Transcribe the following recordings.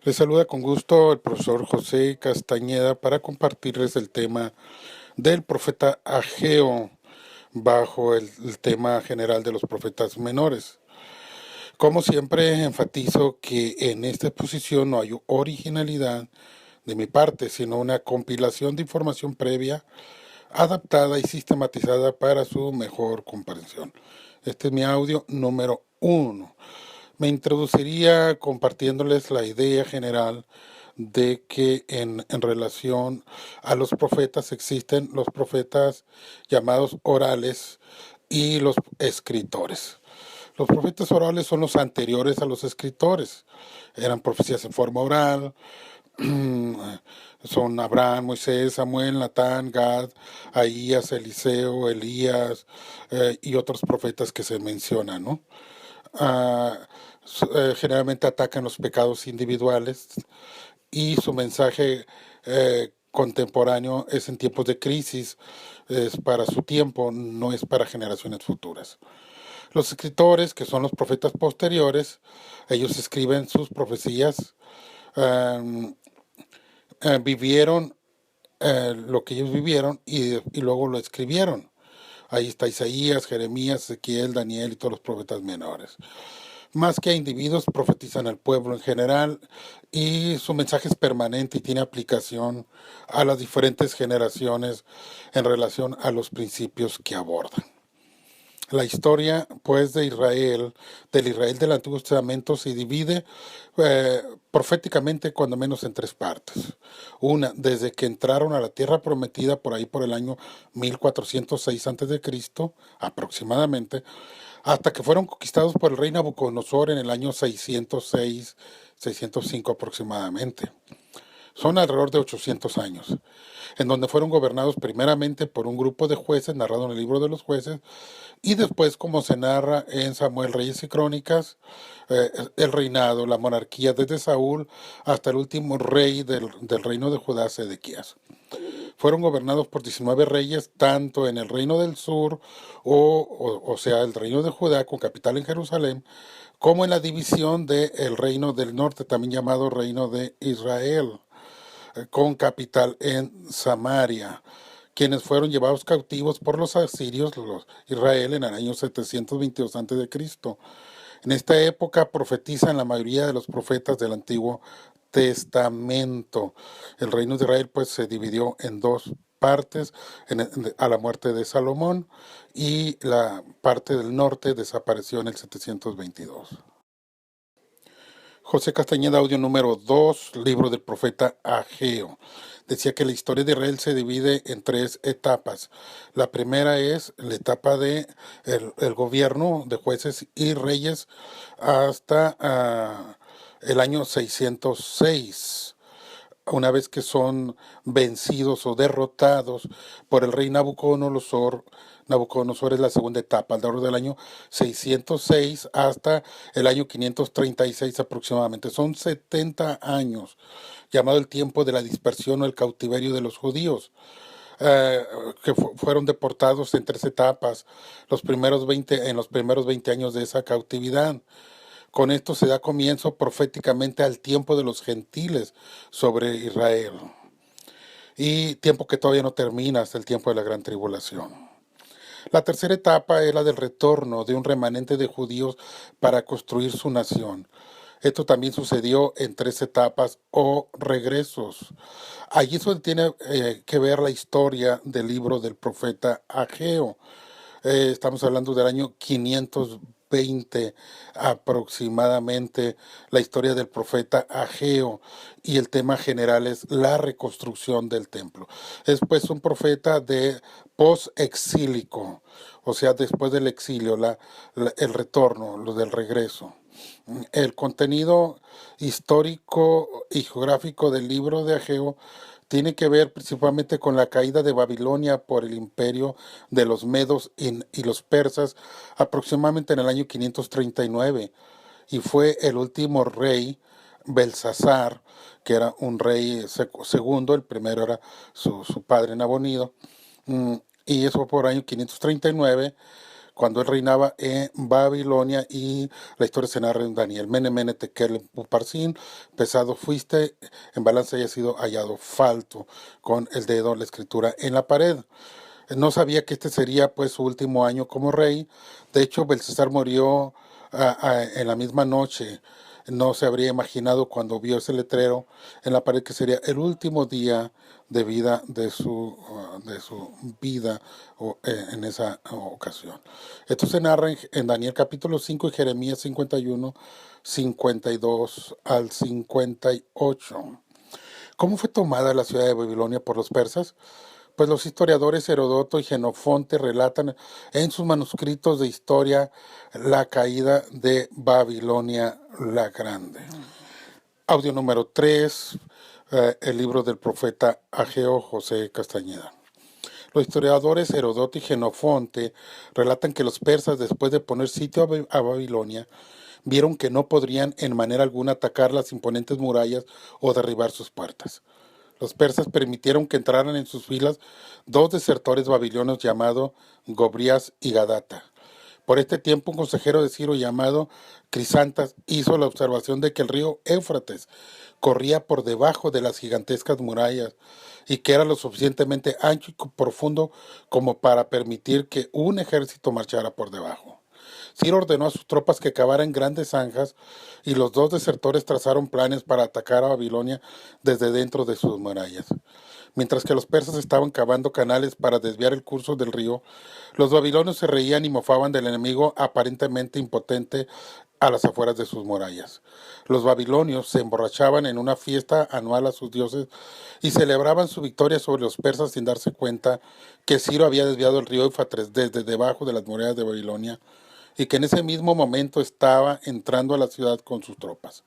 Les saluda con gusto el profesor José Castañeda para compartirles el tema del profeta Ageo bajo el tema general de los profetas menores. Como siempre, enfatizo que en esta exposición no hay originalidad de mi parte, sino una compilación de información previa, adaptada y sistematizada para su mejor comprensión. Este es mi audio número 1. Me introduciría compartiéndoles la idea general de que en relación a los profetas existen los profetas llamados orales y los escritores. Los profetas orales son los anteriores a los escritores. Eran profecías en forma oral, son Abraham, Moisés, Samuel, Natán, Gad, Ahías, Eliseo, Elías y otros profetas que se mencionan, ¿no? Ah, Generalmente atacan los pecados individuales y su mensaje contemporáneo es en tiempos de crisis, es para su tiempo, no es para generaciones futuras. Los escritores, que son los profetas posteriores, ellos escriben sus profecías, eh, vivieron lo que ellos vivieron y luego lo escribieron. Ahí está Isaías, Jeremías, Ezequiel, Daniel y todos los profetas menores. Más que a individuos, profetizan al pueblo en general y su mensaje es permanente y tiene aplicación a las diferentes generaciones en relación a los principios que abordan. La historia, pues, del Israel del Antiguo Testamento, se divide eh, proféticamente cuando menos en tres partes. Una, desde que entraron a la tierra prometida por ahí por el año 1406 a.C. aproximadamente, hasta que fueron conquistados por el rey Nabucodonosor en el año 606, 605 aproximadamente. Son alrededor de 800 años, en donde fueron gobernados primeramente por un grupo de jueces, narrado en el libro de los jueces, y después, como se narra en Samuel, Reyes y Crónicas, el reinado, la monarquía desde Saúl hasta el último rey del reino de Judá, Sedequías. Fueron gobernados por 19 reyes, tanto en el reino del sur, o sea, el reino de Judá, con capital en Jerusalén, como en la división del reino del norte, también llamado reino de Israel, con capital en Samaria, quienes fueron llevados cautivos por los asirios, los Israel, en el año 722 a.C. En esta época profetizan la mayoría de los profetas del Antiguo Testamento. El reino de Israel pues se dividió en dos partes a la muerte de Salomón, y la parte del norte desapareció en el 722. José Castañeda, audio número 2, libro del profeta Ageo. Decía que la historia de Israel se divide en tres etapas. La primera es la etapa de el gobierno de jueces y reyes hasta el año 606, una vez que son vencidos o derrotados por el rey Nabucodonosor. Nabucodonosor es la segunda etapa, alrededor del año 606 hasta el año 536 aproximadamente. Son 70 años, llamado el tiempo de la dispersión o el cautiverio de los judíos, eh, que fueron deportados en tres etapas, en los primeros 20 años de esa cautividad. Con esto se da comienzo proféticamente al tiempo de los gentiles sobre Israel, y tiempo que todavía no termina hasta el tiempo de la gran tribulación. La tercera etapa es la del retorno de un remanente de judíos para construir su nación. Esto también sucedió en tres etapas o regresos. Allí es donde tiene que ver la historia del libro del profeta Ageo. Estamos hablando del año 520 aproximadamente, la historia del profeta Ageo, y el tema general es la reconstrucción del templo. Es pues un profeta de post-exílico, o sea, después del exilio, el retorno, lo del regreso. El contenido histórico y geográfico del libro de Ageo tiene que ver principalmente con la caída de Babilonia por el imperio de los medos y los persas aproximadamente en el año 539, y fue el último rey, Belsasar, que era un rey segundo. El primero era su padre Nabonido, y eso por el año 539, cuando él reinaba en Babilonia, y la historia se narra en Daniel. Mene, mene, tekel, uparsin, pesado fuiste, en balanza haya sido hallado falto, con el dedo la escritura en la pared. No sabía que este sería pues su último año como rey. De hecho, Belsasar murió en la misma noche. No se habría imaginado cuando vio ese letrero en la pared que sería el último día de vida de su vida en esa ocasión. Esto se narra en Daniel capítulo 5 y Jeremías 51, 52 al 58. ¿Cómo fue tomada la ciudad de Babilonia por los persas? Pues los historiadores Herodoto y Jenofonte relatan en sus manuscritos de historia la caída de Babilonia la Grande. Audio número 3, el libro del profeta Ageo José Castañeda. Los historiadores Herodoto y Jenofonte relatan que los persas, después de poner sitio a Babilonia, vieron que no podrían en manera alguna atacar las imponentes murallas o derribar sus puertas. Los persas permitieron que entraran en sus filas dos desertores babilonios llamados Gobrías y Gadata. Por este tiempo, un consejero de Ciro llamado Crisantas hizo la observación de que el río Éufrates corría por debajo de las gigantescas murallas y que era lo suficientemente ancho y profundo como para permitir que un ejército marchara por debajo. Ciro ordenó a sus tropas que cavaran grandes zanjas y los dos desertores trazaron planes para atacar a Babilonia desde dentro de sus murallas. Mientras que los persas estaban cavando canales para desviar el curso del río, los babilonios se reían y mofaban del enemigo aparentemente impotente a las afueras de sus murallas. Los babilonios se emborrachaban en una fiesta anual a sus dioses y celebraban su victoria sobre los persas sin darse cuenta que Ciro había desviado el río Éufrates desde debajo de las murallas de Babilonia y que en ese mismo momento estaba entrando a la ciudad con sus tropas.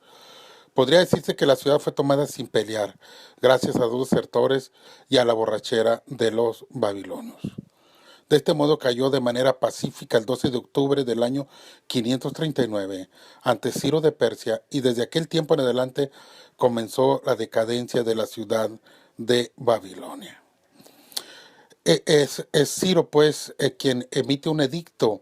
Podría decirse que la ciudad fue tomada sin pelear, gracias a dos desertores y a la borrachera de los babilonios. De este modo cayó de manera pacífica el 12 de octubre del año 539 ante Ciro de Persia, y desde aquel tiempo en adelante comenzó la decadencia de la ciudad de Babilonia. Es Ciro, pues, quien emite un edicto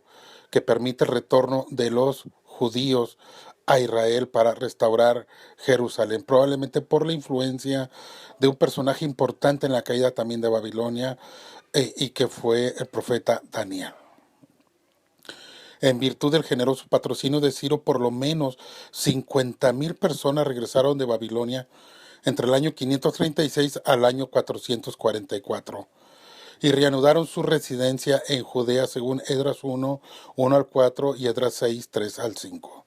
que permite el retorno de los judíos a Israel para restaurar Jerusalén, probablemente por la influencia de un personaje importante en la caída también de Babilonia, y que fue el profeta Daniel. En virtud del generoso patrocinio de Ciro, por lo menos 50,000 personas regresaron de Babilonia entre el año 536 al año 444. Y reanudaron su residencia en Judea según Esdras 1, 1 al 4 y Esdras 6, 3 al 5.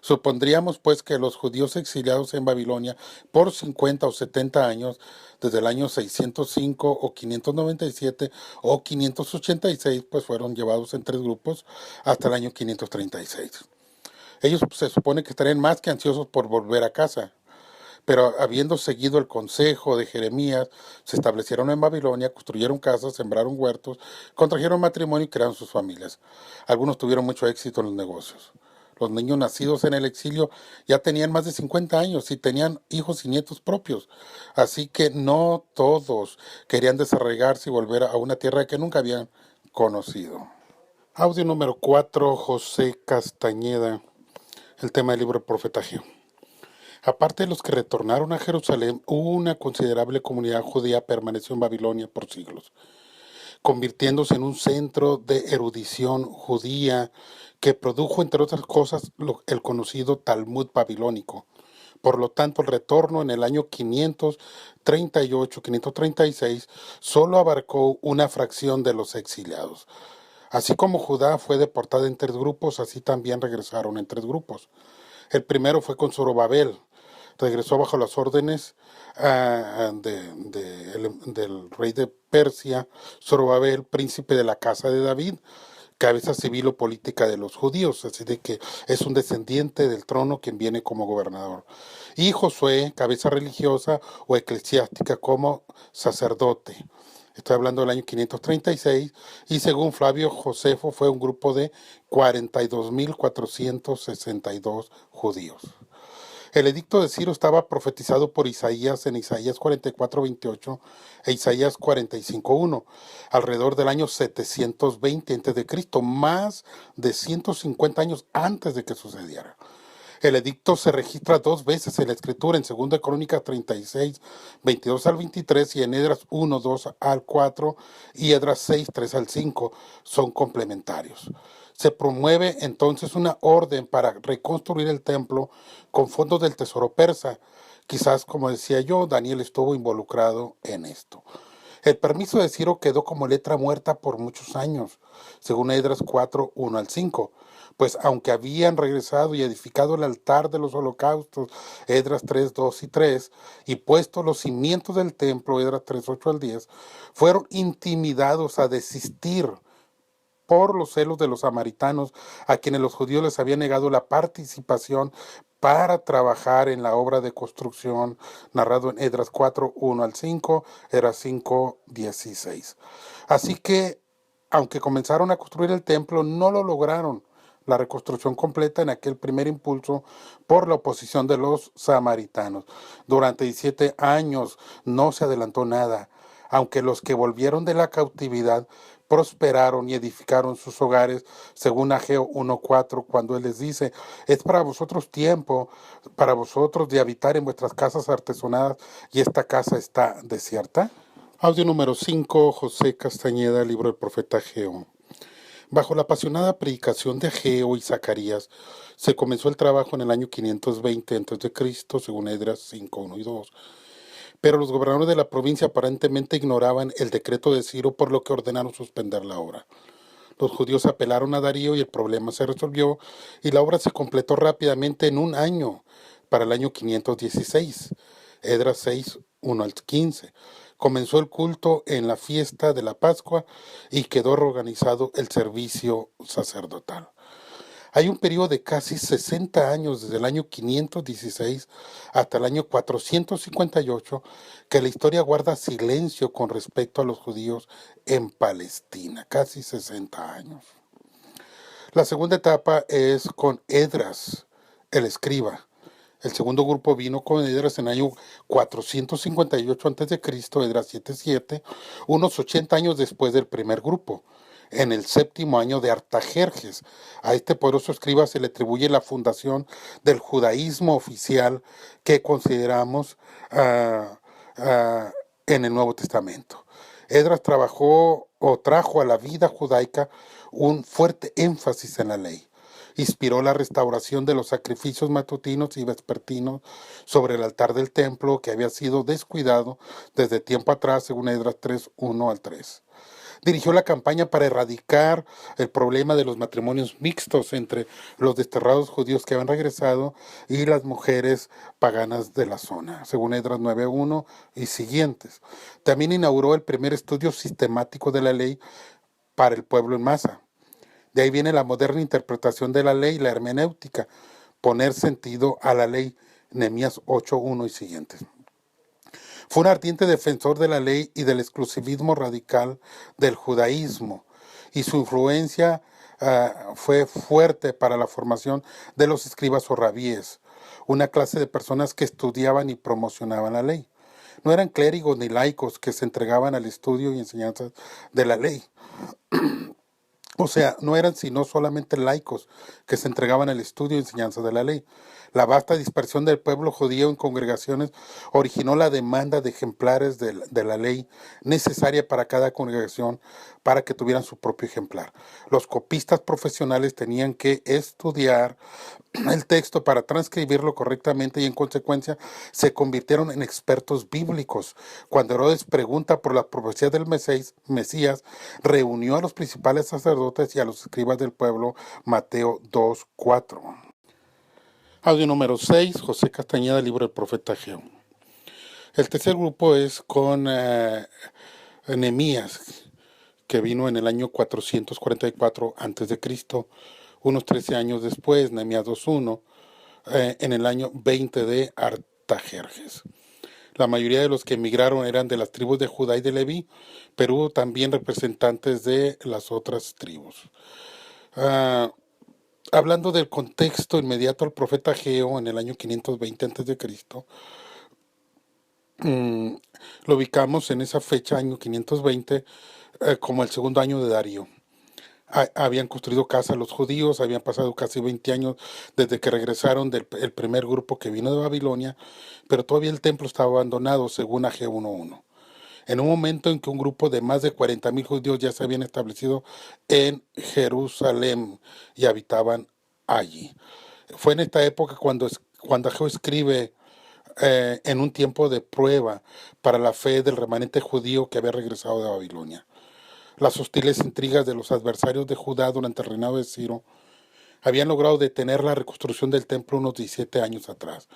Supondríamos pues que los judíos exiliados en Babilonia por 50 o 70 años, desde el año 605 o 597 o 586, pues fueron llevados en tres grupos hasta el año 536. Ellos se supone que estarían más que ansiosos por volver a casa. Pero habiendo seguido el consejo de Jeremías, se establecieron en Babilonia, construyeron casas, sembraron huertos, contrajeron matrimonio y crearon sus familias. Algunos tuvieron mucho éxito en los negocios. Los niños nacidos en el exilio ya tenían más de 50 años y tenían hijos y nietos propios. Así que no todos querían desarraigarse y volver a una tierra que nunca habían conocido. Audio número 4, José Castañeda. El tema del libro del profeta Ageo. Aparte de los que retornaron a Jerusalén, una considerable comunidad judía permaneció en Babilonia por siglos, convirtiéndose en un centro de erudición judía que produjo, entre otras cosas, el conocido Talmud babilónico. Por lo tanto, el retorno en el año 538-536 solo abarcó una fracción de los exiliados. Así como Judá fue deportada en tres grupos, así también regresaron en tres grupos. El primero fue con Zorobabel. Regresó bajo las órdenes del rey de Persia, Zorobabel, príncipe de la casa de David, cabeza civil o política de los judíos, así de que es un descendiente del trono quien viene como gobernador. Y Josué, cabeza religiosa o eclesiástica como sacerdote. Estoy hablando del año 536, y según Flavio Josefo fue un grupo de 42,462 judíos. El edicto de Ciro estaba profetizado por Isaías en Isaías 44:28 e Isaías 45:1, alrededor del año 720 a.C., más de 150 años antes de que sucediera. El edicto se registra dos veces en la escritura, en 2 Crónicas 36, 22 al 23, y en Esdras 1, 2 al 4 y Esdras 6, 3 al 5. Son complementarios. Se promueve entonces una orden para reconstruir el templo con fondos del tesoro persa. Quizás, como decía yo, Daniel estuvo involucrado en esto. El permiso de Ciro quedó como letra muerta por muchos años, según Esdras 4, 1 al 5, pues aunque habían regresado y edificado el altar de los holocaustos, Esdras 3, 2 y 3, y puesto los cimientos del templo, Esdras 3, 8 al 10, fueron intimidados a desistir por los celos de los samaritanos, a quienes los judíos les habían negado la participación para trabajar en la obra de construcción, narrado en Esdras 4, 1 al 5, Esdras 5, 16. Así que, aunque comenzaron a construir el templo, no lo lograron la reconstrucción completa en aquel primer impulso por la oposición de los samaritanos. Durante 17 años no se adelantó nada, aunque los que volvieron de la cautividad prosperaron y edificaron sus hogares, según Ageo 1:4, cuando él les dice: es para vosotros tiempo, para vosotros de habitar en vuestras casas artesonadas, y esta casa está desierta. Audio número 5, José Castañeda, libro del profeta Ageo. Bajo la apasionada predicación de Ageo y Zacarías, se comenzó el trabajo en el año 520 a.C., según Esdras 5, 1 y 2. Pero los gobernadores de la provincia aparentemente ignoraban el decreto de Ciro, por lo que ordenaron suspender la obra. Los judíos apelaron a Darío y el problema se resolvió, y la obra se completó rápidamente en un año, para el año 516. Esdras 6, 1 al 15. Comenzó el culto en la fiesta de la Pascua y quedó organizado el servicio sacerdotal. Hay un periodo de casi 60 años, desde el año 516 hasta el año 458, que la historia guarda silencio con respecto a los judíos en Palestina, casi 60 años. La segunda etapa es con Esdras, el escriba. El segundo grupo vino con Esdras en el año 458 a.C., Esdras 7:7, unos 80 años después del primer grupo, en el 7º año de Artajerjes. A este poderoso escriba se le atribuye la fundación del judaísmo oficial que consideramos en el Nuevo Testamento. Esdras trajo a la vida judaica un fuerte énfasis en la ley. Inspiró la restauración de los sacrificios matutinos y vespertinos sobre el altar del templo, que había sido descuidado desde tiempo atrás, según Esdras 3, 1 al 3. Dirigió la campaña para erradicar el problema de los matrimonios mixtos entre los desterrados judíos que habían regresado y las mujeres paganas de la zona, según Esdras 9:1 y siguientes. También inauguró el primer estudio sistemático de la ley para el pueblo en masa. De ahí viene la moderna interpretación de la ley, la hermenéutica, poner sentido a la ley, Nehemías 8:1 y siguientes. Fue un ardiente defensor de la ley y del exclusivismo radical del judaísmo, y su influencia fue fuerte para la formación de los escribas o rabíes, una clase de personas que estudiaban y promocionaban la ley. No eran clérigos ni laicos que se entregaban al estudio y enseñanza de la ley. O sea, no eran sino solamente laicos que se entregaban al estudio y enseñanza de la ley. La vasta dispersión del pueblo judío en congregaciones originó la demanda de ejemplares de la ley necesaria para cada congregación para que tuvieran su propio ejemplar. Los copistas profesionales tenían que estudiar el texto para transcribirlo correctamente, y en consecuencia se convirtieron en expertos bíblicos. Cuando Herodes pregunta por la profecía del Mesías, reunió a los principales sacerdotes y a los escribas del pueblo, Mateo 2:4. Audio número 6, José Castañeda, libro del profeta Ageo. El tercer grupo es con Nehemías, que vino en el año 444 a.C., unos 13 años después, Nehemías 2:1, en el año 20 de Artajerjes. La mayoría de los que emigraron eran de las tribus de Judá y de Leví, pero hubo también representantes de las otras tribus. Hablando del contexto inmediato al profeta Ageo en el año 520 a.C., mm, lo ubicamos en esa fecha, año 520, como el segundo año de Darío. Habían construido casa los judíos, habían pasado casi 20 años desde que regresaron del el primer grupo que vino de Babilonia, pero todavía el templo estaba abandonado, según Ageo 1:1. En un momento en que un grupo de más de 40,000 judíos ya se habían establecido en Jerusalén y habitaban allí. Fue en esta época cuando Ageo escribe en un tiempo de prueba para la fe del remanente judío que había regresado de Babilonia. Las hostiles intrigas de los adversarios de Judá durante el reinado de Ciro habían logrado detener la reconstrucción del templo unos 17 años atrás.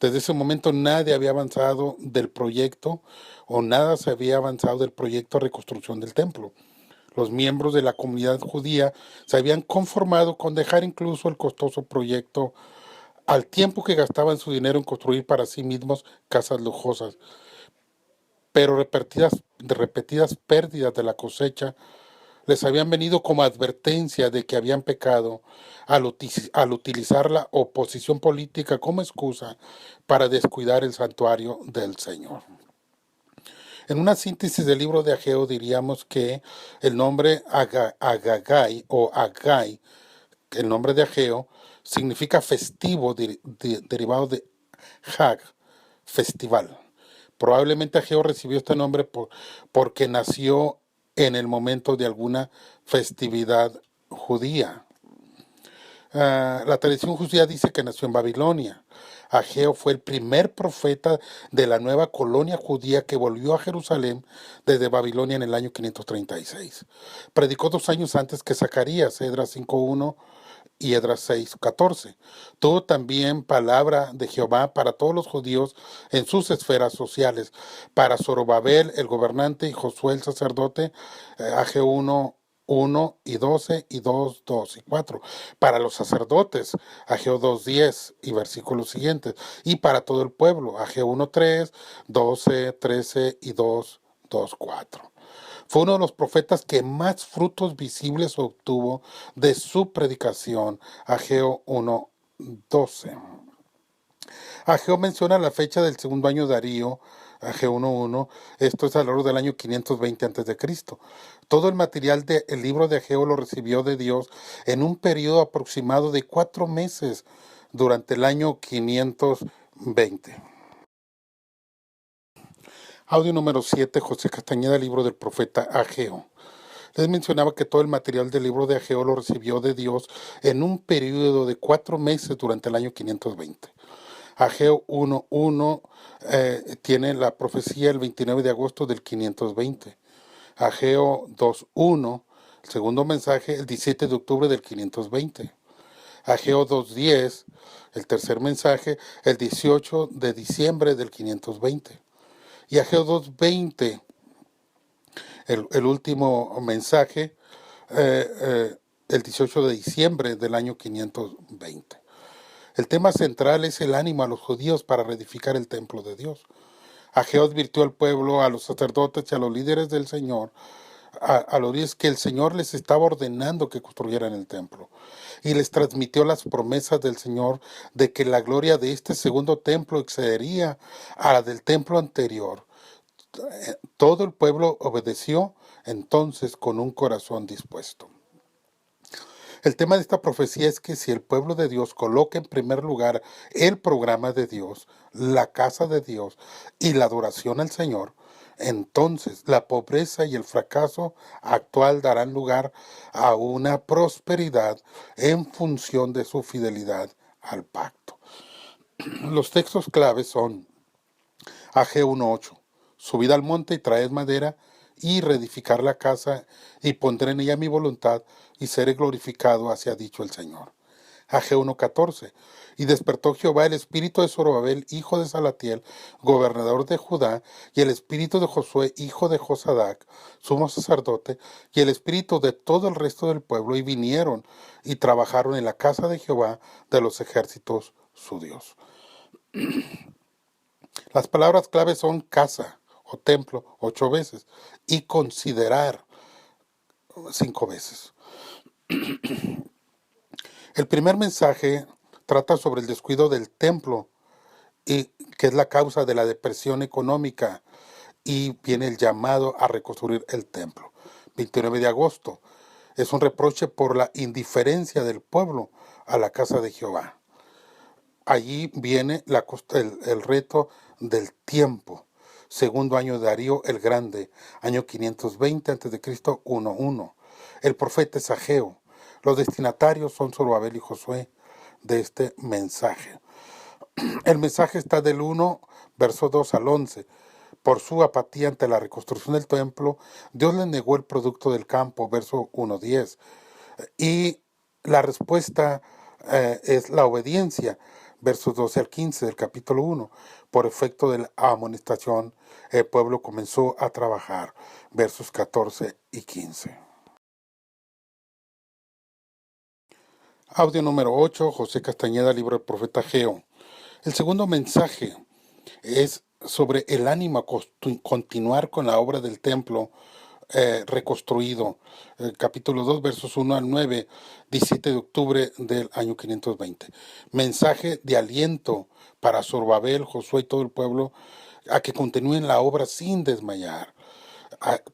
Desde ese momento nadie había avanzado del proyecto o nada se había avanzado del proyecto de reconstrucción del templo. Los miembros de la comunidad judía se habían conformado con dejar incluso el costoso proyecto al tiempo que gastaban su dinero en construir para sí mismos casas lujosas, pero repetidas pérdidas de la cosecha les habían venido como advertencia de que habían pecado al utilizar la oposición política como excusa para descuidar el santuario del Señor. En una síntesis del libro de Ageo diríamos que el nombre Agagai o Agai, el nombre de Ageo, significa festivo derivado de Hag, festival. Probablemente Ageo recibió este nombre porque nació en el momento de alguna festividad judía. La tradición judía dice que nació en Babilonia. Ageo fue el primer profeta de la nueva colonia judía que volvió a Jerusalén desde Babilonia en el año 536. Predicó 2 años antes que Zacarías, Esdras 5:1 y Esdras 6:14. Tuvo también palabra de Jehová para todos los judíos en sus esferas sociales, para Zorobabel el gobernante y Josué el sacerdote, Ageo 1:1 y 12 y 2:2 y 4. Para los sacerdotes, Ageo 2:10 y versículos siguientes. Y para todo el pueblo, Ageo 1:3, 12, 13 y 2:4. Fue uno de los profetas que más frutos visibles obtuvo de su predicación, Ageo 1:12. Ageo menciona la fecha del segundo año de Darío, Ageo 1:1, esto es alrededor del año 520 a.C. Todo el material del libro de Ageo lo recibió de Dios en un periodo aproximado de 4 meses durante el año 520. Audio número 7, José Castañeda, libro del profeta Ageo. Les mencionaba que todo el material del libro de Ageo lo recibió de Dios en un periodo de 4 meses durante el año 520. Ageo 1:1 tiene la profecía el 29 de agosto del 520. Ageo 2:1, el segundo mensaje, el 17 de octubre del 520. Ageo 2:10, el tercer mensaje, el 18 de diciembre del 520. Y Ageo 2:20, el último mensaje, el 18 de diciembre del año 520. El tema central es el ánimo a los judíos para reedificar el templo de Dios. Ageo advirtió al pueblo, a los sacerdotes y a los líderes del Señor, a los líderes que el Señor les estaba ordenando que construyeran el templo. Y les transmitió las promesas del Señor de que la gloria de este segundo templo excedería a la del templo anterior. Todo el pueblo obedeció entonces con un corazón dispuesto. El tema de esta profecía es que si el pueblo de Dios coloca en primer lugar el programa de Dios, la casa de Dios y la adoración al Señor, entonces la pobreza y el fracaso actual darán lugar a una prosperidad en función de su fidelidad al pacto. Los textos claves son Ageo 1:8. Subid al monte y traed madera y reedificar la casa y pondré en ella mi voluntad y seré glorificado, así ha dicho el Señor. Ageo 1:14. Y despertó Jehová el espíritu de Zorobabel, hijo de Salatiel, gobernador de Judá, y el espíritu de Josué, hijo de Josadac, sumo sacerdote, y el espíritu de todo el resto del pueblo, y vinieron y trabajaron en la casa de Jehová de los ejércitos, su Dios. Las palabras claves son casa o templo 8 veces y considerar 5 veces. El primer mensaje trata sobre el descuido del templo, y que es la causa de la depresión económica, y viene el llamado a reconstruir el templo. 29 de agosto. Es un reproche por la indiferencia del pueblo a la casa de Jehová. Allí viene el reto del tiempo. Segundo año de Darío el Grande, año 520 a.C., 1:1. El profeta es Ageo. Los destinatarios son Zorobabel y Josué de este mensaje. El mensaje está del 1, verso 2 al 11. Por su apatía ante la reconstrucción del templo, Dios le negó el producto del campo, verso 1:10. Y la respuesta es la obediencia, versos 12 al 15 del capítulo 1. Por efecto de la amonestación, el pueblo comenzó a trabajar, versos 14 y 15. Audio número 8, José Castañeda, libro del profeta Ageo. El segundo mensaje es sobre el ánimo a continuar con la obra del templo reconstruido. Capítulo 2, versos 1 al 9, 17 de octubre del año 520. Mensaje de aliento para Zorobabel, Josué y todo el pueblo a que continúen la obra sin desmayar.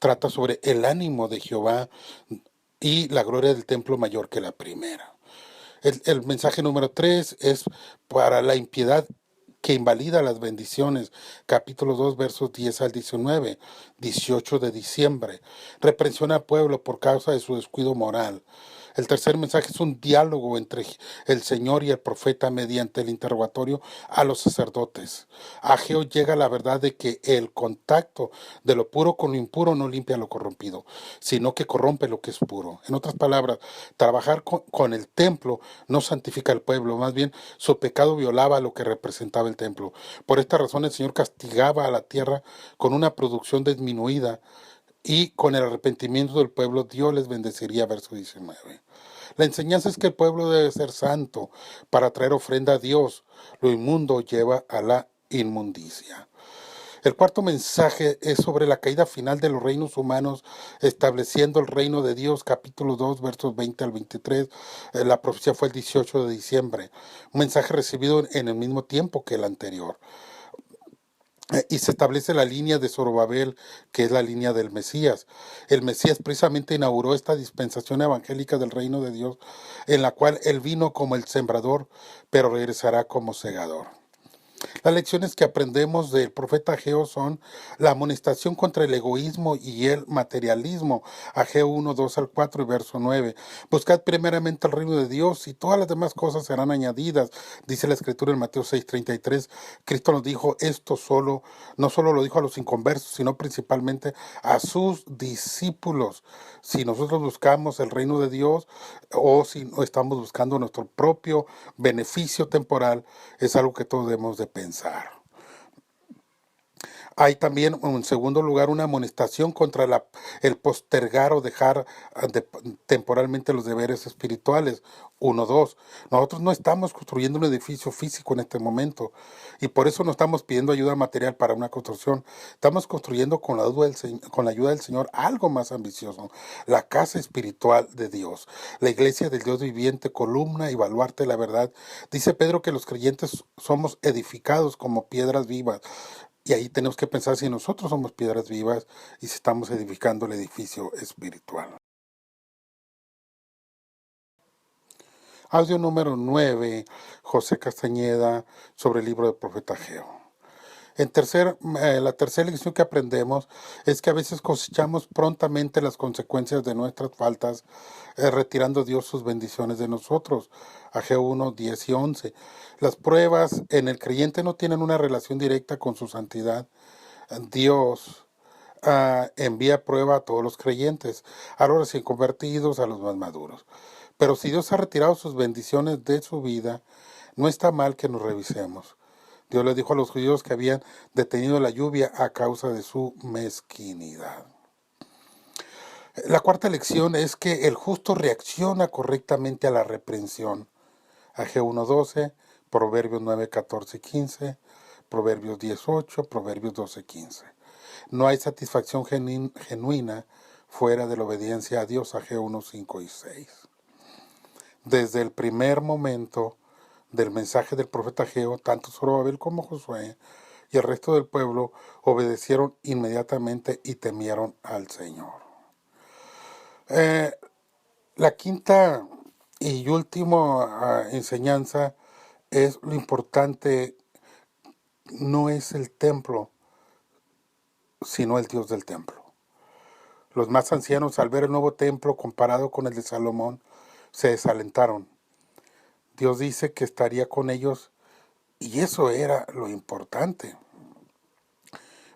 Trata sobre el ánimo de Jehová y la gloria del templo mayor que la primera. El mensaje número 3 es para la impiedad que invalida las bendiciones. Capítulo 2, versos 10 al 19, 18 de diciembre. Reprensión al pueblo por causa de su descuido moral. El tercer mensaje es un diálogo entre el Señor y el profeta mediante el interrogatorio a los sacerdotes. Ageo llega a la verdad de que el contacto de lo puro con lo impuro no limpia lo corrompido, sino que corrompe lo que es puro. En otras palabras, trabajar con el templo no santifica al pueblo, más bien su pecado violaba lo que representaba el templo. Por esta razón el Señor castigaba a la tierra con una producción disminuida, y con el arrepentimiento del pueblo Dios les bendeciría, verso 19. La enseñanza es que el pueblo debe ser santo para traer ofrenda a Dios. Lo inmundo lleva a la inmundicia. El cuarto mensaje es sobre la caída final de los reinos humanos, estableciendo el reino de Dios, capítulo 2, versos 20 al 23. La profecía fue el 18 de diciembre. Un mensaje recibido en el mismo tiempo que el anterior. Y se establece la línea de Zorobabel, que es la línea del Mesías. El Mesías precisamente inauguró esta dispensación evangélica del reino de Dios, en la cual él vino como el sembrador, pero regresará como segador. Las lecciones que aprendemos del profeta Ageo son la amonestación contra el egoísmo y el materialismo. Ageo 1, 2 al 4 y verso 9. Buscad primeramente el reino de Dios y todas las demás cosas serán añadidas, dice la escritura en Mateo 6:33. Cristo nos dijo esto no solo lo dijo a los inconversos, sino principalmente a sus discípulos. Si nosotros buscamos el reino de Dios o si estamos buscando nuestro propio beneficio temporal, es algo que todos debemos de pensar. Hay también, en segundo lugar, una amonestación contra el postergar o dejar temporalmente los deberes espirituales. 1:2. Nosotros no estamos construyendo un edificio físico en este momento y por eso no estamos pidiendo ayuda material para una construcción. Estamos construyendo con la ayuda del Señor algo más ambicioso, la casa espiritual de Dios, la iglesia del Dios viviente, columna y baluarte de la verdad. Dice Pedro que los creyentes somos edificados como piedras vivas. Y ahí tenemos que pensar si nosotros somos piedras vivas y si estamos edificando el edificio espiritual. Audio número 9, José Castañeda, sobre el libro del profeta Ageo. La tercera lección que aprendemos es que a veces cosechamos prontamente las consecuencias de nuestras faltas, retirando Dios sus bendiciones de nosotros. Ageo 1, 10 y 11. Las pruebas en el creyente no tienen una relación directa con su santidad. Dios envía prueba a todos los creyentes, a los recién convertidos, a los más maduros. Pero si Dios ha retirado sus bendiciones de su vida, no está mal que nos revisemos. Dios le dijo a los judíos que habían detenido la lluvia a causa de su mezquinidad. La cuarta lección es que el justo reacciona correctamente a la reprensión. Ageo 1:12, Proverbios 9:14 y 15, Proverbios 10:8, Proverbios 12:15. No hay satisfacción genuina fuera de la obediencia a Dios. Ageo 1:5 y 6. Desde el primer momento del mensaje del profeta Ageo, tanto Zorobabel como Josué y el resto del pueblo obedecieron inmediatamente y temieron al Señor. La quinta y última enseñanza es lo importante, no es el templo, sino el Dios del templo. Los más ancianos, al ver el nuevo templo comparado con el de Salomón, se desalentaron. Dios dice que estaría con ellos y eso era lo importante.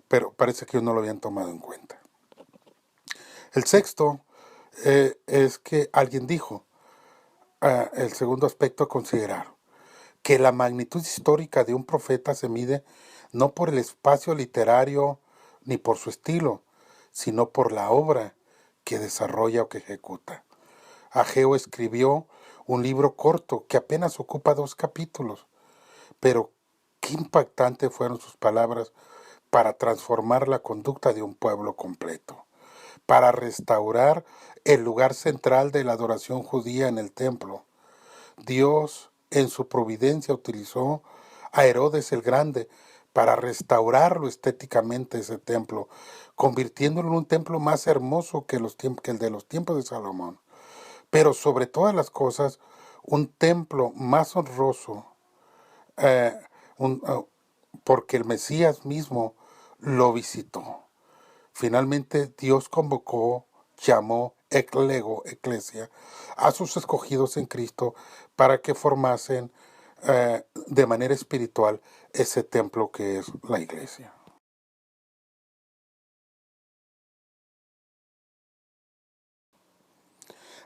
Pero parece que ellos no lo habían tomado en cuenta. El sexto es que alguien dijo, el segundo aspecto a considerar, que la magnitud histórica de un profeta se mide no por el espacio literario ni por su estilo, sino por la obra que desarrolla o que ejecuta. Ageo escribió un libro corto que apenas ocupa 2 capítulos, pero qué impactantes fueron sus palabras para transformar la conducta de un pueblo completo, para restaurar el lugar central de la adoración judía en el templo. Dios, en su providencia, utilizó a Herodes el Grande para restaurarlo estéticamente ese templo, convirtiéndolo en un templo más hermoso que el de los tiempos de Salomón. Pero sobre todas las cosas, un templo más honroso, eh, porque el Mesías mismo lo visitó. Finalmente Dios convocó, llamó, eclesia, a sus escogidos en Cristo para que formasen de manera espiritual ese templo que es la iglesia.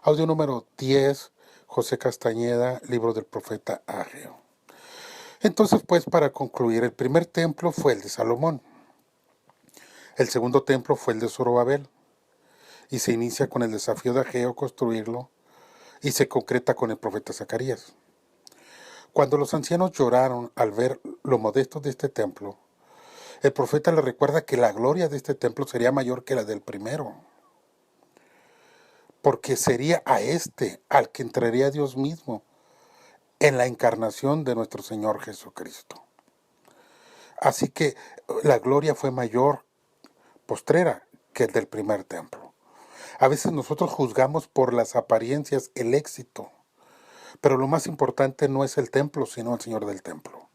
Audio número 10, José Castañeda, libro del profeta Ageo. Entonces, pues, para concluir, el primer templo fue el de Salomón. El segundo templo fue el de Zorobabel. Y se inicia con el desafío de Ageo construirlo y se concreta con el profeta Zacarías. Cuando los ancianos lloraron al ver lo modesto de este templo, el profeta les recuerda que la gloria de este templo sería mayor que la del primero, porque sería a este al que entraría Dios mismo en la encarnación de nuestro Señor Jesucristo. Así que la gloria fue mayor, postrera, que el del primer templo. A veces nosotros juzgamos por las apariencias el éxito, pero lo más importante no es el templo, sino el Señor del templo.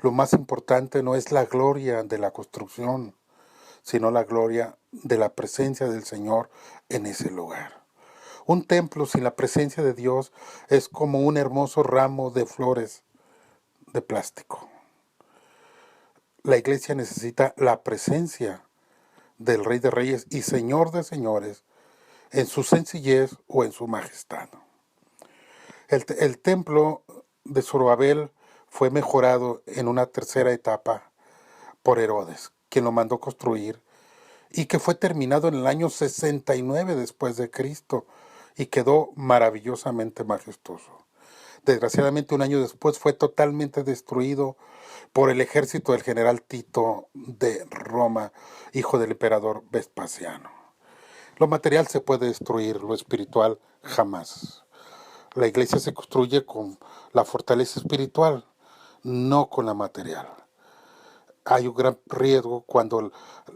Lo más importante no es la gloria de la construcción, sino la gloria de la presencia del Señor en ese lugar. Un templo sin la presencia de Dios es como un hermoso ramo de flores de plástico. La iglesia necesita la presencia del Rey de Reyes y Señor de Señores en su sencillez o en su majestad. El templo de Zorobabel fue mejorado en una tercera etapa por Herodes, quien lo mandó construir, y que fue terminado en el año 69 después de Cristo, y quedó maravillosamente majestuoso. Desgraciadamente, un año después fue totalmente destruido por el ejército del general Tito de Roma, hijo del emperador Vespasiano. Lo material se puede destruir, lo espiritual jamás. La iglesia se construye con la fortaleza espiritual, no con la material. Hay un gran riesgo cuando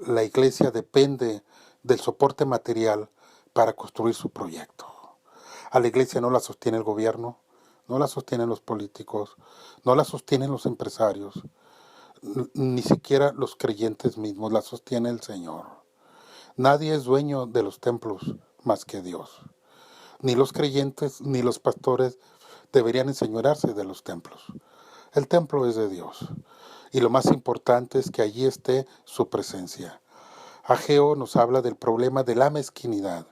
la iglesia depende del soporte material para construir su proyecto. A la iglesia no la sostiene el gobierno, no la sostienen los políticos, no la sostienen los empresarios, ni siquiera los creyentes mismos, la sostiene el Señor. Nadie es dueño de los templos más que Dios. Ni los creyentes ni los pastores deberían enseñorearse de los templos. El templo es de Dios. Y lo más importante es que allí esté su presencia. Ageo nos habla del problema de la mezquinidad.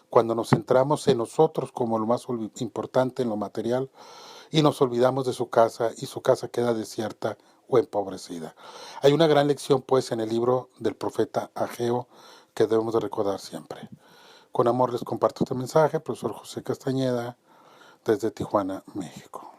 Cuando nos centramos en nosotros como lo más importante en lo material y nos olvidamos de su casa y su casa queda desierta o empobrecida. Hay una gran lección pues en el libro del profeta Ageo que debemos de recordar siempre. Con amor les comparto este mensaje, profesor José Castañeda, desde Tijuana, México.